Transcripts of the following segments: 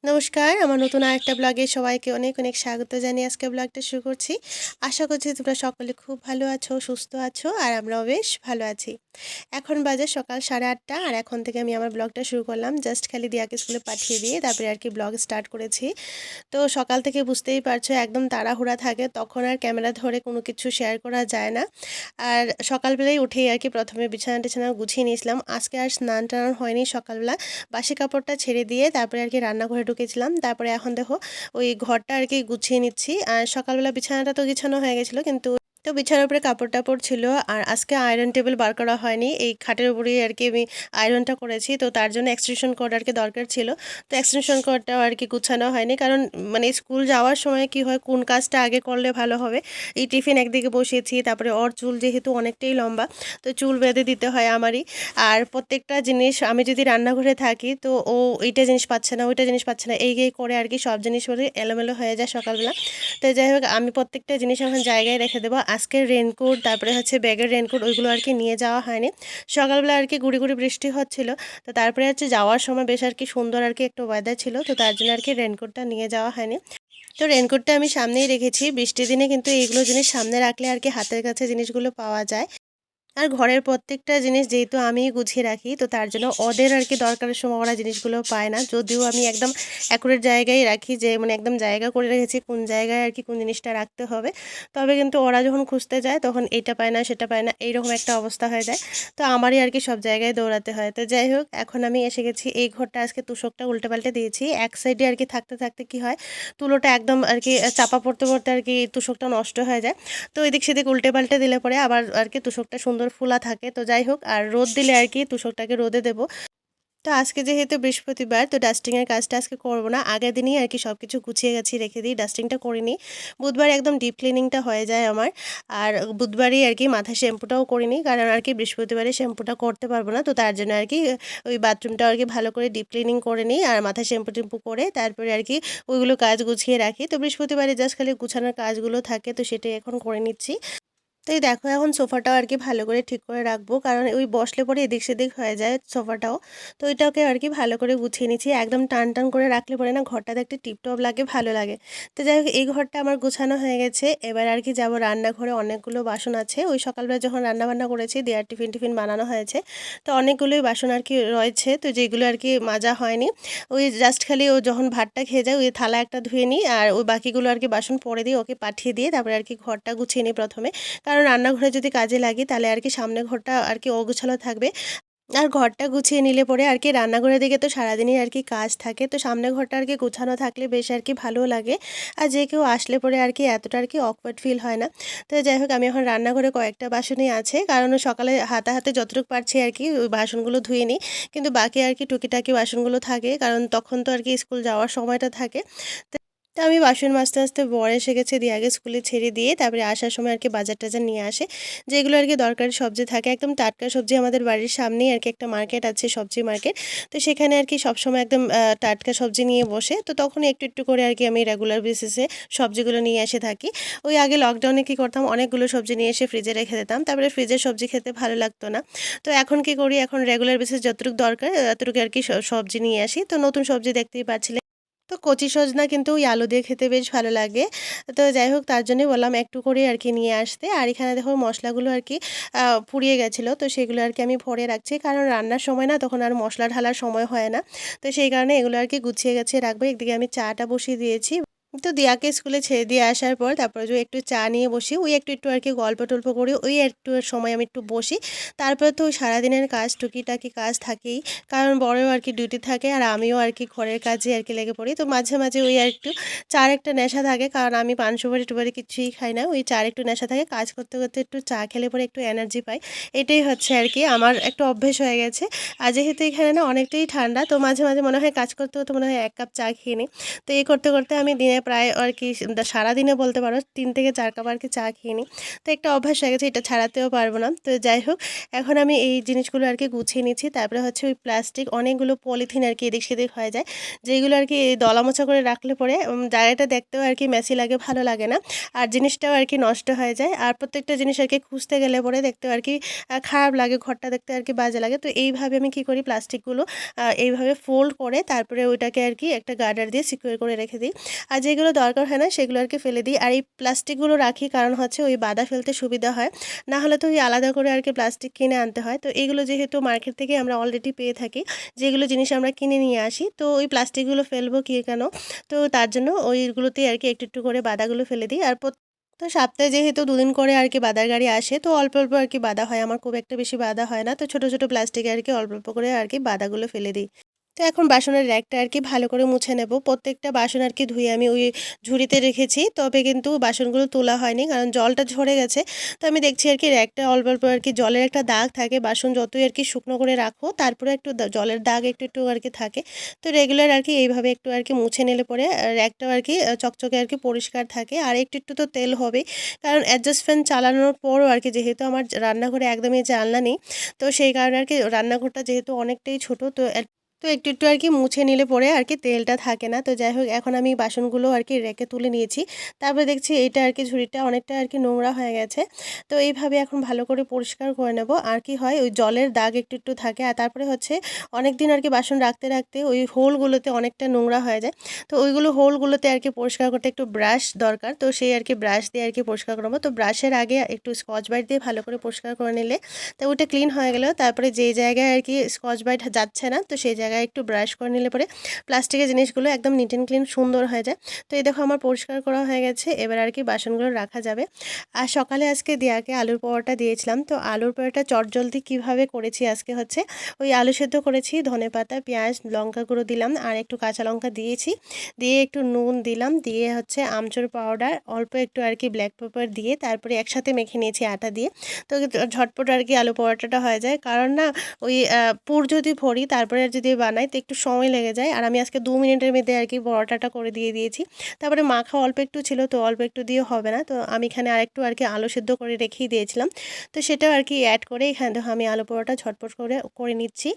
নমস্কার, আমার নতুন আরেকটা ব্লগে সবাইকে অনেক অনেক স্বাগত জানিয়ে আজকে ব্লগটা শুরু করছি। আশা করছি তোমরা সকলে খুব ভালো আছো, সুস্থ আছো আর আমরাও বেশ ভালো আছি। এখন বাজে সকাল 8:30 আর এখন থেকে আমি আমার ব্লগটা শুরু করলাম। জাস্ট খালি দিয়াকে স্কুলে পাঠিয়ে দিয়ে তারপরে আর কি ব্লগ স্টার্ট করেছি। তো সকাল থেকে বুঝতেই পারছো একদম তাড়াহুড়া থাকে, তখন আর ক্যামেরা ধরে কোনো কিছু শেয়ার করা যায় না। আর সকালবেলায় উঠেই আর কি প্রথমে বিছানা টিছানা গুছিয়ে নিয়েছিলাম। আজকে আর স্নান টান হয়নি সকালবেলা, বাসি কাপড়টা ছেড়ে দিয়ে তারপরে আর কি রান্নাঘরে ঢুকেছিলাম। তারপরে এখন দেখো ওই ঘরটা আর কি গুছিয়ে নিচ্ছি। আর সকালবেলা বিছানাটা তো গুছানো হয়ে গেছিলো, কিন্তু তো বিছানার উপরে কাপড় টাপড় ছিল। আর আজকে আয়রন টেবিল বার করা হয়নি, এই খাটের উপরেই আর কি আমি আয়রনটা করেছি। তো তার জন্য এক্সটেনশন কর্ড আর কি দরকার ছিল। তো এক্সটেনশন কর্ডটাও আর কি গুছানো হয়নি, কারণ মানে স্কুল যাওয়ার সময় কি হয়, কোন কাজটা আগে করলে ভালো হবে। এই টিফিন একদিকে বসিয়েছি, তারপরে ওর চুল যেহেতু অনেকটাই লম্বা, তো চুল বেঁধে দিতে হয় আমারই। আর প্রত্যেকটা জিনিস আমি যদি রান্নাঘরে থাকি তো ও এইটা জিনিস পাচ্ছে না, ওইটা জিনিস পাচ্ছে না, এই করে আর কি সব জিনিস করে এলোমেলো হয়ে যায় সকালবেলা। তো যাই হোক, আমি প্রত্যেকটা জিনিস এখন জায়গায় রেখে দেবো। আজকের রেনকোট, তারপরে হচ্ছে ব্যাগের রেনকোট, ওইগুলো আর কি নিয়ে যাওয়া হয়নি। সকালবেলা আর কি গুড়ি গুড়ি বৃষ্টি হচ্ছিল, তো তারপরে হচ্ছে যাওয়ার সময় বেশ আর কি সুন্দর আর কি একটু ওয়েদার ছিল, তো তার জন্য আর কি রেনকোটটা নিয়ে যাওয়া হয়নি। তো রেনকোটটা আমি সামনেই রেখেছি, বৃষ্টির দিনে কিন্তু এইগুলো জিনিস সামনে রাখলে আর কি হাতের কাছে জিনিসগুলো পাওয়া যায়। আর ঘরের প্রত্যেকটা জিনিস যেহেতু আমিই গুছিয়ে রাখি, তো তার জন্য ওদের আর কি দরকারের সময় ওরা জিনিসগুলো পায় না। যদিও আমি একদম অ্যাকুরেট জায়গায় রাখি, যে মানে একদম জায়গা করে রেখেছি কোন জায়গায় আর কি কোন জিনিসটা রাখতে হবে। তবে কিন্তু ওরা যখন খুঁজতে যায় তখন এটা পায় না, সেটা পায় না, এইরকম একটা অবস্থা হয়ে যায়। তো আমারই আর কি সব জায়গায় দৌড়াতে হয়। তো যাই হোক, এখন আমি এসে গেছি এই ঘরটা। আজকে তোশকটা উল্টে পাল্টে দিয়েছি। এক সাইডে আর কি থাকতে থাকতে কি হয়, তুলোটা একদম আর কি চাপা পড়তে পড়তে আর কি তোশকটা নষ্ট হয়ে যায়। তো এদিক সেদিক উল্টে পাল্টে দিলে পরে আবার আর কি তোশকটা সুন্দর ফুলা থাকে। তো যাই হোক, আর রোদ দিলে আর কি তোশকটাকে রোদে দেবো। তো আজকে যেহেতু বৃহস্পতিবার, তো ডাস্টিংয়ের কাজটা আজকে করব না, আগের দিনই আর কি সব কিছু গুছিয়ে গাছিয়ে রেখে দিই, ডাস্টিংটা করে নিই। বুধবার একদম ডিপ ক্লিনিংটা হয়ে যায় আমার। আর বুধবারই আর কি মাথায় শ্যাম্পুটাও করে নিই, কারণ আর কি বৃহস্পতিবারে শ্যাম্পুটা করতে পারবো না। তো তার জন্য আর কি ওই বাথরুমটা আর কি ভালো করে ডিপ ক্লিনিং করে নিই, আর মাথায় শ্যাম্পু টেম্পু করে তারপরে আর কি ওইগুলো কাজ গুছিয়ে রাখি। তো বৃহস্পতিবারে জাস্ট খালি গুছানোর কাজগুলো থাকে, তো সেটাই এখন করে নিচ্ছি। তো এই দেখো, এখন সোফাটাও আর কি ভালো করে ঠিক করে রাখবো, কারণ ওই বসলে পরে এদিক সেদিক হয়ে যায় সোফাটাও। তো এটাকে আর কি ভালো করে গুছিয়ে নিচ্ছি, একদম টান টান করে রাখলে পরে না ঘরটা দেখতে টিপটপ লাগে, ভালো লাগে। তো যাই হোক, এই ঘরটা আমার গোছানো হয়ে গেছে। এবার আর কি যাবো রান্নাঘরে, অনেকগুলো বাসন আছে। ওই সকালবেলা যখন রান্না বান্না করেছি, দেয়ার টিফিন টিফিন বানানো হয়েছে, তো অনেকগুলোই বাসন আর কি রয়েছে, তো যেগুলো আর কি মাজা হয়নি। ওই জাস্ট খালি ও যখন ভাতটা খেয়ে যায়, ওই থালা একটা ধুয়ে নিই, আর ওই বাকিগুলো আর কি বাসন পরে দিয়ে ওকে পাঠিয়ে দিয়ে তারপরে আর কি ঘরটা গুছিয়ে নিই প্রথমে। কারণ রান্নাঘরে যদি কাজে লাগি তাহলে আর কি সামনের ঘরটা আর কি অগোছালো থাকবে। আর ঘরটা গুছিয়ে নিলে পরে আর কি রান্নাঘরের দিকে তো সারাদিনই আর কি কাজ থাকে, তো সামনের ঘরটা আর কি গোছানো থাকলে বেশ আর কি ভালো লাগে। আর যে কেউ আসলে পরে আর কি এতটা আর কি অকওয়ার্ড ফিল হয় না। তো যাই হোক, আমি এখন রান্নাঘরে কয়েকটা বাসনই আছে, কারণ সকালে হাতে হাতে যতটুকু পারছি আর কি ওই বাসনগুলো ধুয়ে নিই। কিন্তু বাকি আর কি টুকিটাকি বাসনগুলো থাকে, কারণ তখন তো আর কি স্কুল যাওয়ার সময়টা থাকে। তো আমি বাসন মাজতে মাজতে বর এসে গেছে, দিয়ে আগে স্কুলে ছেড়ে দিয়ে তারপরে আসার সময় আর কি বাজার টাজার নিয়ে আসে, যেগুলো আর কি দরকারি সবজি থাকে, একদম টাটকা সবজি। আমাদের বাড়ির সামনেই আর কি একটা মার্কেট আছে, সবজি মার্কেট। তো সেখানে আর কি সবসময় একদম টাটকা সবজি নিয়ে বসে, তো তখন একটু একটু করে আর কি আমি রেগুলার বেসিসে সবজিগুলো নিয়ে এসে থাকি। ওই আগে লকডাউনে কি করতাম, অনেকগুলো সবজি নিয়ে এসে ফ্রিজে রেখে দিতাম, তারপরে ফ্রিজের সবজি খেতে ভালো লাগতো না। তো এখন কি করি, এখন রেগুলার বেসিস যতটুকু দরকার ততটুকু আর কি সবজি নিয়ে আসি। তো নতুন সবজি দেখতেই পাচ্ছিলে, তো কচি সজনা কিন্তু ওই আলু দিয়ে খেতে বেশ ভালো লাগে। তো যাই হোক, তার জন্যই বললাম একটু করে আর কি নিয়ে আসতে। আর এখানে দেখো মশলাগুলো আর কি পুড়িয়ে গেছিলো, তো সেগুলো আর কি আমি ভরে রাখছি, কারণ রান্নার সময় না তখন আর মশলা ঢালার সময় হয় না। তো সেই কারণে এগুলো আর কি গুছিয়ে গেছিয়ে রাখবো। একদিকে আমি চাটা বসিয়ে দিয়েছি। তো দিয়াকে স্কুলে ছেড়ে দিয়ে আসার পর তারপরে যে একটু চা নিয়ে বসি, ওই একটু একটু আর কি গল্প টল্প করি, ওই একটু সময় আমি একটু বসি। তারপরে তো ওই সারাদিনের কাজ টুকিটাকি কাজ থাকেই, কারণ বড়ও আর কি ডিউটি থাকে, আর আমিও আর কি ঘরের কাজে আর কি লেগে পড়ি। তো মাঝে মাঝে ওই আর একটু চার একটা নেশা থাকে, কারণ আমি পান সুপারি টুপারি কিছুই খাই না, ওই চার একটু নেশা থাকে, কাজ করতে করতে একটু চা খেলে পরে একটু এনার্জি পাই। এটাই হচ্ছে আর কি আমার একটু অভ্যেস হয়ে গেছে। আর যেহেতু এখানে না অনেকটাই ঠান্ডা, তো মাঝে মাঝে মনে হয় কাজ করতে করতে মনে হয় এক কাপ চা খেয়ে নিই। তো এই করতে করতে আমি দিনে প্রায় আর কি সারাদিনে বলতে পারো 3 থেকে 4 কাপ আর কি চা খেয়ে নিই। তো একটা অভ্যাস হয়ে গেছে, এটা ছাড়াতেও পারবো না। তো যাই হোক, এখন আমি এই জিনিসগুলো আর কি গুছিয়ে নিচ্ছি। তারপরে হচ্ছে ওই প্লাস্টিক অনেকগুলো পলিথিন আর কি এদিক সেদিক হয়ে যায়, যেগুলো আর কি দলামোচা করে রাখলে পরে জায়গাটা দেখতেও আর কি মেসি লাগে, ভালো লাগে না। আর জিনিসটাও আর কি নষ্ট হয়ে যায়। আর প্রত্যেকটা জিনিস আর কি খুঁজতে গেলে পরে দেখতেও আর কি খারাপ লাগে, ঘরটা দেখতে আর কি বাজে লাগে। তো এইভাবে আমি কি করি, প্লাস্টিকগুলো এইভাবে ফোল্ড করে তারপরে ওইটাকে আর কি একটা গার্ডার দিয়ে সিকিউর করে রেখে দিই। আর যেগুলো দরকার হয় না সেগুলো আর কি ফেলে দিই। আর এই প্লাস্টিকগুলো রাখি কারণ হচ্ছে ওই বাদা ফেলতে সুবিধা হয়, না হলে তো ওই আলাদা করে আর কি প্লাস্টিক কিনে আনতে হয়। তো এগুলো যেহেতু মার্কেট থেকে আমরা অলরেডি পেয়ে থাকি, যেগুলো জিনিস আমরা কিনে নিয়ে আসি, তো ওই প্লাস্টিকগুলো ফেলবো কি কেন, তো তার জন্য ওইগুলোতেই আর কি একটু একটু করে বাদাগুলো ফেলে দিই। আর তো সপ্তাহে যেহেতু 2 দিন করে আর কি বাদার গাড়ি আসে, তো অল্প অল্প আর কি বাদা হয়, আমার খুব একটা বেশি বাদা হয় না। তো ছোট ছোট প্লাস্টিকে আর কি অল্প অল্প করে আর কি বাদাগুলো ফেলে দিই। তো এখন বাসনের র‍্যাকটা আর কি ভালো করে মুছে নেব। প্রত্যেকটা বাসন আর কি ধুয়ে আমি ওই ঝুড়িতে রেখেছি। তবে কিন্তু বাসনগুলো তোলা হয়নি, কারণ জলটা ঝরে গেছে। তো আমি দেখছি আর কি র‍্যাকটা অল্প অল্প আর কি জলের একটা দাগ থাকে। বাসন যতই আর কি শুকনো করে রাখো, তারপরে একটু জলের দাগ একটু একটু আর কি থাকে। তো রেগুলার আর কি এইভাবে একটু আর কি মুছে নিলে পরে র‍্যাকটাও আর কি চকচকে আর কি পরিষ্কার থাকে। আর একটু একটু তো তেল হবেই, কারণ অ্যাডজাস্ট ফ্যান চালানোর পরও আর কি যেহেতু আমার রান্নাঘরে একদমই জানলা নেই, তো সেই কারণে আর কি রান্নাঘরটা যেহেতু অনেকটাই ছোট, তো একটু একটু আর কি মুছে নিলে পরে আর কি তেলটা থাকে না। তো যাই হোক, এখন আমি বাসনগুলো আর কি রেকে তুলে নিয়েছি। তারপরে দেখছি এটা আর কি ঝুড়িটা অনেকটা আর কি নোংরা হয়ে গেছে। তো এইভাবে এখন ভালো করে পরিষ্কার করে নেব। আর কি হয়, ওই জলের দাগ একটু একটু থাকে। আর তারপরে হচ্ছে অনেক দিন আর কি বাসন রাখতে রাখতে ওই হোলগুলোতে অনেকটা নোংরা হয়ে যায়। তো ওইগুলো হোলগুলোতে আর কি পরিষ্কার করতে একটু ব্রাশ দরকার। তো সেই আর কি ব্রাশ দিয়ে আর কি পরিষ্কার করবো। তো ব্রাশের আগে একটু স্কচ ব্রাইট দিয়ে ভালো করে পরিষ্কার করে নিলে তো ওটা ক্লিন হয়ে গেল। তারপরে যেই জায়গায় আর কি স্কচ ব্রাইট যাচ্ছে না, তো সেই জায়গায় একটু ব্রাশ করে নিলে পরে প্লাস্টিকের জিনিসগুলো একদম নিট অ্যান্ড ক্লিন সুন্দর হয়ে যায়। তো এই দেখো আমার পরিষ্কার করা হয়ে গেছে। এবার আর কি বাসনগুলো রাখা যাবে। আর সকালে আজকে দিয়াকে আলুর পরোটা দিয়েছিলাম। তো আলুর পরোটা চটজলদি কিভাবে করেছি আজকে হচ্ছে, ওই আলু সেদ্ধ করেছি, ধনেপাতা, পেঁয়াজ, লঙ্কা গুঁড়ো দিলাম, আর একটু কাঁচা লঙ্কা দিয়েছি, দিয়ে একটু নুন দিলাম, দিয়ে হচ্ছে আমচুর পাউডার, অল্প একটু আর কি ব্ল্যাক পেপার দিয়ে তারপরে একসাথে মেখে নিয়েছি আটা দিয়ে। তো ঝটপট আর কি আলু পরোটাটা হয়ে যায়, কারণ না ওই পুর যদি ভরি তারপরে যদি বানাই তো একটু সময় লেগে যায়। আর আমি আজকে 2 মিনিটের মধ্যে আর কি পরোটাটা করে দিয়েছি। তারপরে মাখা অল্প একটু ছিল, তো অল্প একটু দিয়ে হবে না, তো আমি এখানে আরেকটু আর কি আলু সেদ্ধ করে রেখেই দিয়েছিলাম। তো সেটাও আর কি অ্যাড করে এখানে দেখো আমি আলু পরোটা ঝটপট করে করে নিচ্ছি।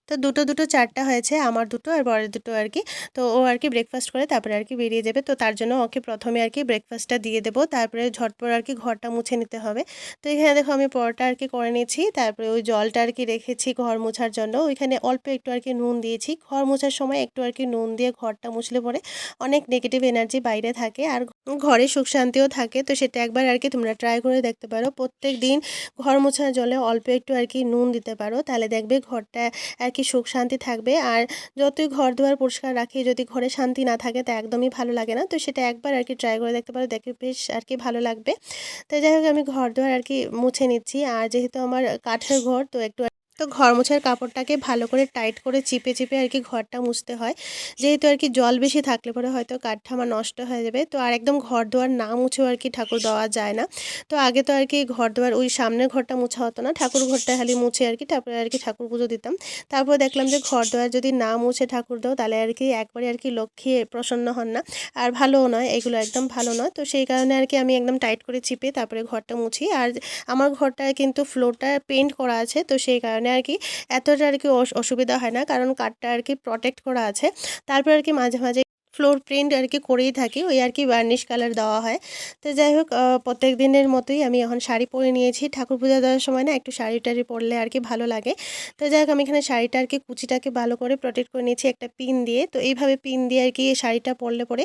তো দুটো দুটো 4টা হয়েছে, আমার দুটো আর বরের দুটো আর কি। তো ও আর কি ব্রেকফাস্ট করে তারপরে আর কি বেরিয়ে যাবে। তো তার জন্য ওকে প্রথমে আর কি ব্রেকফাস্টটা দিয়ে দেবো, তারপরে ঝটপট আর কি ঘরটা মুছে নিতে হবে। তো এখানে দেখো আমি পরোটা আর কি করে নিয়েছি। তারপরে ওই জলটা আর কি রেখেছি ঘর মোছার জন্য, ওইখানে অল্প একটু আর কি নুন দিয়েছি। ঘর মোছার সময় একটু আর কি নুন দিয়ে ঘরটা মুছলে পরে অনেক নেগেটিভ এনার্জি বাইরে থাকে, আর ঘরে সুখ শান্তিও থাকে। তো সেটা একবার আর কি তোমরা ট্রাই করে দেখতে পারো। প্রত্যেক দিন ঘর মোছার জলে অল্প একটু আর কি নুন দিতে পারো, তাহলে দেখবে ঘরটা আর কি সুখ শান্তি থাকবে। আর যতই ঘর দুয়ার পরিষ্কার রাখি, যদি ঘরে শান্তি না থাকে তা একদমই ভালো লাগে না। তো সেটা একবার আর কি ট্রাই করে দেখতে পারো, দেখবে বেশ আর কি ভালো লাগবে। তো যাই হোক, আমি ঘর দুয়ার আর কি মুছে নিচ্ছি। আর যেহেতু আমার কাঠের ঘর, তো একটু তো ঘর মোছার কাপড়টাকে ভালো করে টাইট করে চিপে চিপে আর কি ঘরটা মুছতে হয়, যেহেতু আর কি জল বেশি থাকলে পরে হয়তো কাঠটা আমার নষ্ট হয়ে যাবে। তো আর একদম ঘর দুয়ার না মুছেও আর কি ঠাকুর দেওয়া যায় না। তো আগে তো আর কি ঘর দুয়ার ওই সামনের ঘরটা মোছা হতো না, ঠাকুর ঘরটা খালি মুছে আর কি তারপরে আর কি ঠাকুর পুজো দিতাম। তারপর দেখলাম যে ঘর দুয়ার যদি না মুছে ঠাকুর দাও, তাহলে আর কি একবারে আর কি লক্ষ্মী প্রসন্ন হন না, আর ভালোও নয়, এগুলো একদম ভালো নয়। তো সেই কারণে আর কি আমি একদম টাইট করে চিপে তারপরে ঘরটা মুছি। আর আমার ঘরটা কিন্তু ফ্লোরটা পেন্ট করা আছে, তো সেই কারণে আর কি এতটা আর কি অসুবিধা হয় না, কারণ কাঠটা আর কি প্রটেক্ট করা আছে। তারপর আর কি মাঝে মাঝে ফ্লোর প্রিন্ট আর কি করেই থাকি, ওই আর কি বার্নিশ কালার দেওয়া হয়। তো যাই হোক, প্রত্যেক দিনের মতোই আমি এখন শাড়ি পরে নিয়েছি। ঠাকুর পূজা দেওয়ার সময় না একটু শাড়ি টাড়ি পরলে আর কি ভালো লাগে। তো যাই হোক, আমি এখানে শাড়িটা আর কি কুচিটাকে ভালো করে প্রটেক্ট করে নিয়েছি একটা পিন দিয়ে। তো এইভাবে পিন দিয়ে আর কি শাড়িটা পরলে পরে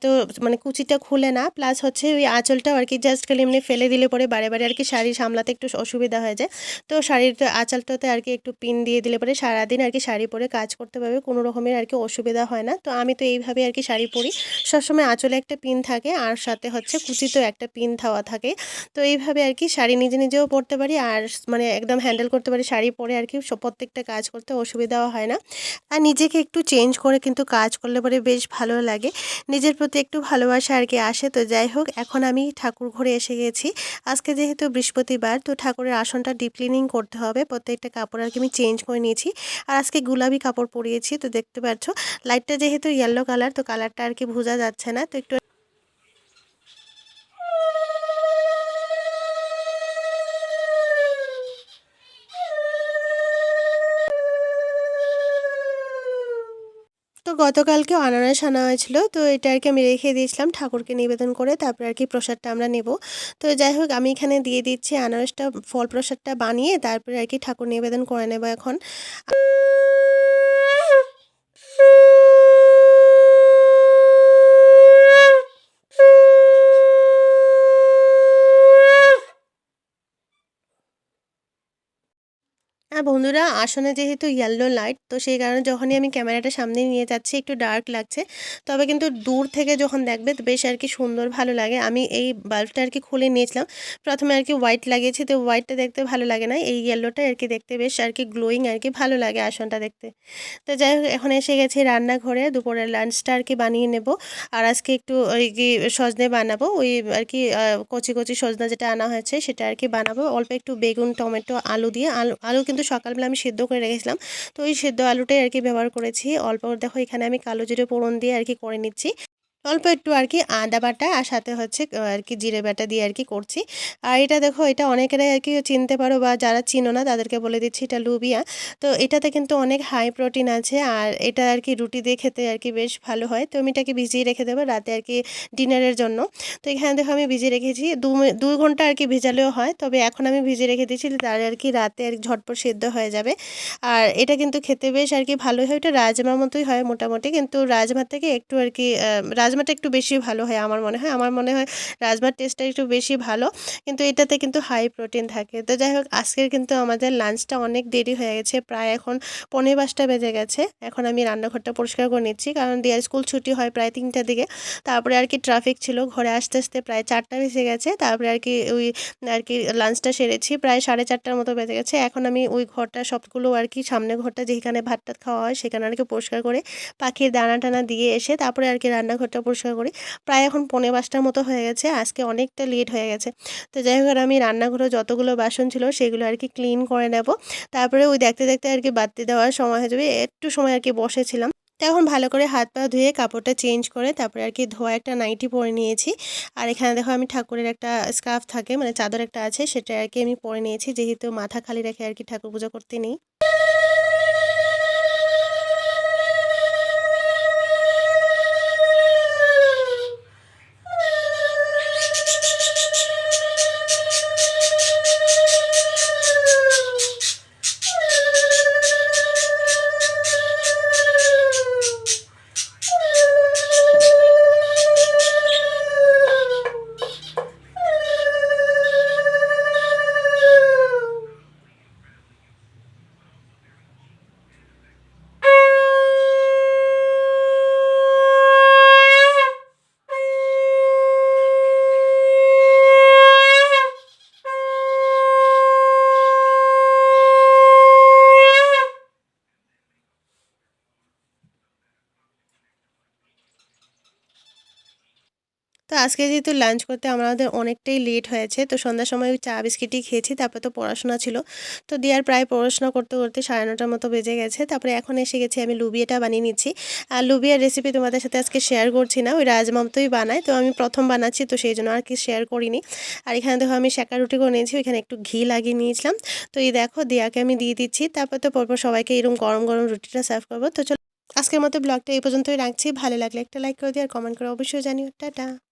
তো মানে কুচিটা খুলে না, প্লাস হচ্ছে ওই আঁচলটাও আর কি জাস্ট খালি এমনি ফেলে দিলে পরে বারে বারে আর কি শাড়ি সামলাতে একটু অসুবিধা হয়ে যায়। তো শাড়ির আঁচলটাতে আর কি একটু পিন দিয়ে দিলে পরে সারাদিন আর কি শাড়ি পরে কাজ করতে পারবে, কোনো রকমের আর কি অসুবিধা হয় না। তো আমি তো এইভাবে আর কি শাড়ি পরি, সবসময় আঁচলে একটা পিন থাকে আর সাথে হচ্ছে কুচিতেও একটা পিন দেওয়া থাকে। তো এইভাবে আর কি শাড়ি নিজে নিজেও পরতে পারি, আর মানে একদম হ্যান্ডেল করতে পারি শাড়ি পরে আর কি প্রত্যেকটা কাজ করতে অসুবিধাও হয় না। আর নিজেকে একটু চেঞ্জ করে কিন্তু কাজ করলে পরে বেশ ভালো লাগে, নিজের প্রতি একটু ভালোবাসা আর কি আসে। তো যাই হোক, এখন আমি ঠাকুর ঘরে এসে গেছি। আজকে যেহেতু বৃহস্পতিবার, তো ঠাকুরের আসনটা ডিপ ক্লিনিং করতে হবে, প্রত্যেকটা কাপড় আর কি আমি চেঞ্জ করে নিয়েছি। আর আজকে গুলাবি কাপড় পরিয়েছি, তো দেখতে পাচ্ছ লাইটটা যেহেতু ইয়েলো কালার, কালার, তো কালারটা আর কি বোঝা যাচ্ছে না, তো একটু তো গতকালকে আনারস আনা হয়েছিল, তো এটা আর কি আমি রেখে দিয়েছিলাম ঠাকুরকে নিবেদন করে, তারপরে আর কি প্রসাদটা আমরা নেব। তো যাই হোক আমি এখানে দিয়ে দিচ্ছি আনারসটা, ফল প্রসাদটা বানিয়ে তারপরে আর কি ঠাকুর নিবেদন করে নেব এখন। বন্ধুরা, আসনে যেহেতু ইয়েলো লাইট, তো সেই কারণে যখনই আমি ক্যামেরাটা সামনে নিয়ে যাচ্ছি একটু ডার্ক লাগছে, তবে কিন্তু দূর থেকে যখন দেখবে তো বেশ আর কি সুন্দর ভালো লাগে। আমি এই বাল্বটা আর কি খুলে নিয়েছিলাম, প্রথমে আর কি হোয়াইট লাগিয়েছি, তো হোয়াইটটা দেখতে ভালো লাগে না, এই ইয়েলোটা আর কি দেখতে বেশ আর কি গ্লোয়িং আর কি ভালো লাগে আসনটা দেখতে। তো যাই হোক এখন এসে গেছি রান্নাঘরে, দুপুরের লাঞ্চটা আর কি বানিয়ে নেব। আর আজকে একটু ওই কি সজনে বানাবো, ওই আর কি কচি কচি সজনা যেটা আনা হয়েছে সেটা আর কি বানাবো, অল্প একটু বেগুন টমেটো আলু দিয়ে। আলু কিন্তু সকালবেলা আমি সিদ্ধ করে রেখেছিলাম, তো ওই সিদ্ধ আলুটাই আর কি ব্যবহার করেছি অল্প। দেখো এখানে আমি কালো জিরে ফোড়ন দিয়ে আর কি করে নিচ্ছি, অল্প একটু আর কি আদা বাটা আর সাথে হচ্ছে আর কি জিরে বাটা দিয়ে আর কি করছি। আর এটা দেখো, এটা অনেকেরাই আর কি চিনতে পারো, বা যারা চিনো না তাদেরকে বলে দিচ্ছি, এটা লুবিয়া। তো এটাতে কিন্তু অনেক হাই প্রোটিন আছে, আর এটা আর কি রুটি দিয়ে খেতে আর কি বেশ ভালো হয়। তো আমি এটাকে ভিজিয়ে রেখে দেবো রাতে আর কি ডিনারের জন্য। তো এখানে দেখো আমি ভিজিয়ে রেখেছি 2 ঘন্টা আর কি ভেজালেও হয়, তবে এখন আমি ভিজিয়ে রেখে দিয়েছি, তার আর কি রাতে আর ঝটপট সেদ্ধ হয়ে যাবে। আর এটা কিন্তু খেতে বেশ আর কি ভালোই হয়, এটা রাজমার মতোই হয় মোটামুটি, কিন্তু রাজমার থেকে একটু আর কি রাজমাটা একটু বেশি ভালো হয় আমার মনে হয় রাজমার টেস্টটা একটু বেশি ভালো, কিন্তু এটাতে কিন্তু হাই প্রোটিন থাকে। তো যাই হোক আজকের কিন্তু আমাদের লাঞ্চটা অনেক দেরি হয়ে গেছে, প্রায় এখন 5:45 বেজে গেছে। এখন আমি রান্নাঘরটা পরিষ্কার করে নিচ্ছি, কারণ দিয়ার স্কুল ছুটি হয় প্রায় 3টার দিকে। তারপরে আর কি ট্রাফিক ছিল, ঘরে আসতে আসতে প্রায় 4টা বেজে গেছে। তারপরে আর কি ওই আর কি লাঞ্চটা সেরেছি প্রায় 4:30টার মতো বেজে গেছে। এখন আমি ওই ঘরটা সবগুলো আর কি সামনে ঘরটা যেখানে ভাত টাত খাওয়া হয় সেখানে আর কি পরিষ্কার করে পাখির দানা টানা দিয়ে এসে তারপরে আর কি রান্নাঘরটা পরিষ্কার করি। প্রায় এখন 5:45টার মতো হয়ে গেছে, আজকে অনেকটা লেট হয়ে গেছে। তো যাই হোক আর আমি রান্নাঘরে যতগুলো বাসন ছিল সেগুলো আর কি ক্লিন করে নেব। তারপরে ওই দেখতে দেখতে আর কি বাতি দেওয়ার সময় হয়ে যাবে, একটু সময় আর কি বসেছিলাম। তো এখন ভালো করে হাত পা ধুয়ে কাপড়টা চেঞ্জ করে তারপরে আর কি ধোয়া একটা নাইটি পরে নিয়েছি। আর এখানে দেখো আমি ঠাকুরের একটা স্কার্ফ থাকে, মানে চাদর একটা আছে, সেটা আর কি আমি পরে নিয়েছি, যেহেতু মাথা খালি রেখে আর কি ঠাকুর পূজা করতে নেই। তো আজকে যেহেতু লাঞ্চ করতে আমাদের অনেকটাই লেট হয়েছে, তো সন্ধ্যার সময় ওই চা বিস্কিটই খেয়েছি, তারপরে তো পড়াশোনা ছিল। তো দিয়ার প্রায় পড়াশোনা করতে করতে 9:30টার মতো বেজে গেছে। তারপরে এখন এসে গেছি আমি লুবিয়াটা বানিয়ে নিচ্ছি। আর লুবিয়ার রেসিপি তোমাদের সাথে আজকে শেয়ার করছি না, ওই রাজমা মতোই বানায়, তো আমি প্রথম বানাচ্ছি, তো সেই জন্য আর কি শেয়ার করিনি। আর এখানে দেখো আমি সেঁকা রুটি করে নিয়েছি, ওইখানে একটু ঘি লাগিয়ে নিয়েছিলাম। তো এই দেখো দিয়াকে আমি দিয়ে দিচ্ছি, তারপর তো পরপর সবাইকে এরকম গরম গরম রুটিটা সার্ভ করবো। তো চলো আজকের মতো ব্লগটা এই পর্যন্তই রাখছি, ভালো লাগলে একটা লাইক করে দিও আর কমেন্ট করে অবশ্যই জানিও। টাটা।